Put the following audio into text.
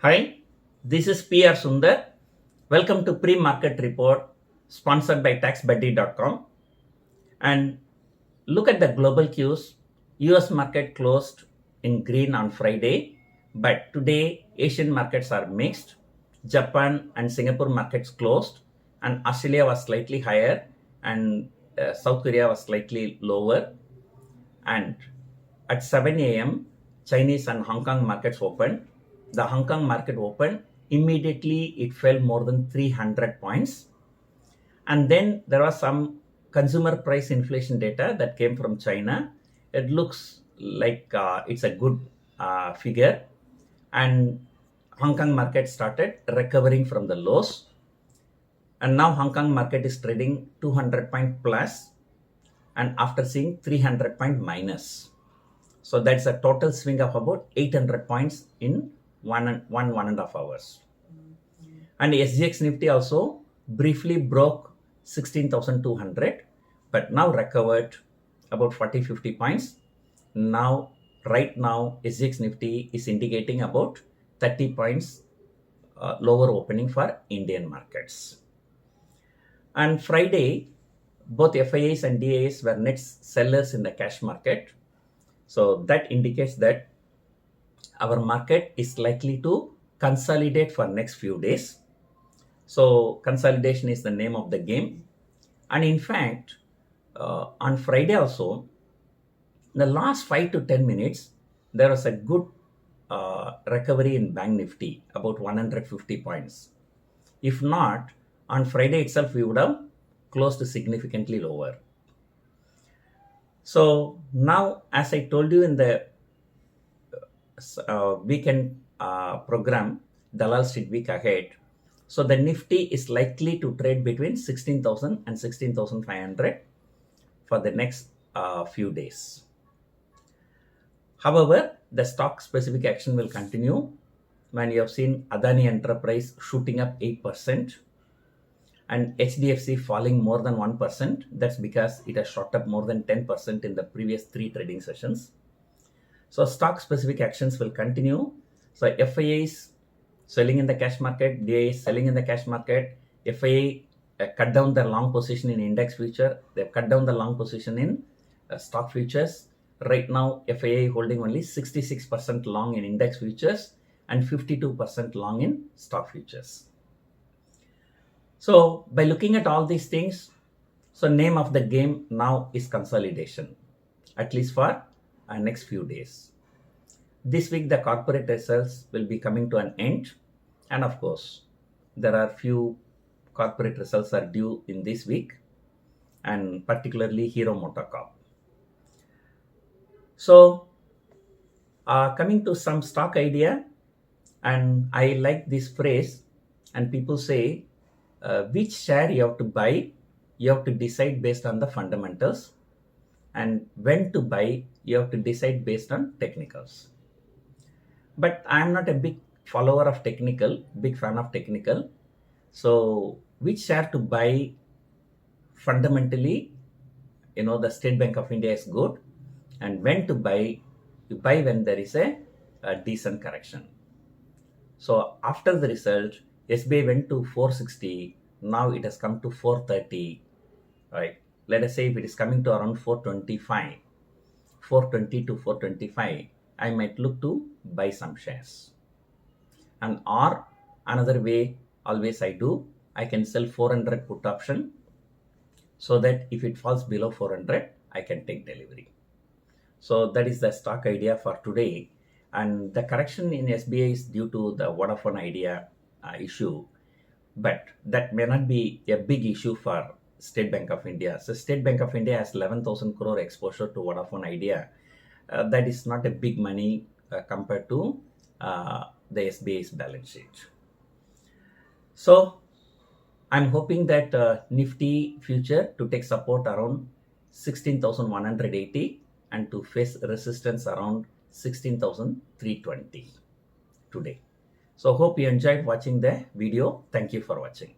Hi, this is PR Sundar. Welcome to Pre-Market Report sponsored by taxbuddy.com. And look at the global cues. US market closed in green on Friday, but today Asian markets are mixed. Japan and Singapore markets closed, and Australia was slightly higher, and South Korea was slightly lower. And at 7 a.m., Chinese and Hong Kong markets opened. The Hong Kong market opened. Immediately, it fell more than 300 points. And then there was some consumer price inflation data that came from China. It looks like it's a good figure. And Hong Kong market started recovering from the lows. And now Hong Kong market is trading 200 point plus, and after seeing 300 point minus. So that's a total swing of about 800 points in one and a half hours. And SGX Nifty also briefly broke 16,200, but now recovered about 40-50 points. Right now, SGX Nifty is indicating about 30 points lower opening for Indian markets. And Friday, both FIAs and DIAs were net sellers in the cash market. So that indicates that our market is likely to consolidate for next few days. So consolidation is the name of the game. And in fact, on Friday also, the last 5 to 10 minutes, there was a good recovery in Bank Nifty, about 150 points. If not, on Friday itself, we would have closed significantly lower. So now, as I told you in the weekend program, Dalal Street Week ahead, so the Nifty is likely to trade between 16,000 and 16,500 for the next few days. However, the stock specific action will continue when you have seen Adani Enterprise shooting up 8%. And HDFC falling more than 1%. That's because it has shot up more than 10% in the previous 3 trading sessions. So stock specific actions will continue. So FIA is selling in the cash market, DIA is selling in the cash market. FIA cut down their long position in index future. They've cut down the long position in stock futures. Right now, FIA holding only 66% long in index futures and 52% long in stock futures. So by looking at all these things, so name of the game now is consolidation, at least for next few days. This week, the corporate results will be coming to an end. And of course, there are few corporate results are due in this week, and particularly Hero MotoCorp. So coming to some stock idea, and I like this phrase, and people say, which share you have to buy, you have to decide based on the fundamentals, and when to buy, you have to decide based on technicals. But I'm not a big follower of technical, big fan of technical. So which share to buy, fundamentally, the State Bank of India is good, and when to buy, you buy when there is a decent correction. So after the result, SBI went to 460. Now it has come to 430. Right? Let us say if it is coming to around 425, 420 to 425, I might look to buy some shares. And or another way, always I can sell 400 put option, so that if it falls below 400, I can take delivery. So that is the stock idea for today. And the correction in SBI is due to the Vodafone Idea issue, but that may not be a big issue for State Bank of India. So State Bank of India has 11,000 crore exposure to Vodafone Idea. That is not a big money compared to the SBI's balance sheet. So I'm hoping that Nifty future to take support around 16,180 and to face resistance around 16,320 today. So hope you enjoyed watching the video. Thank you for watching.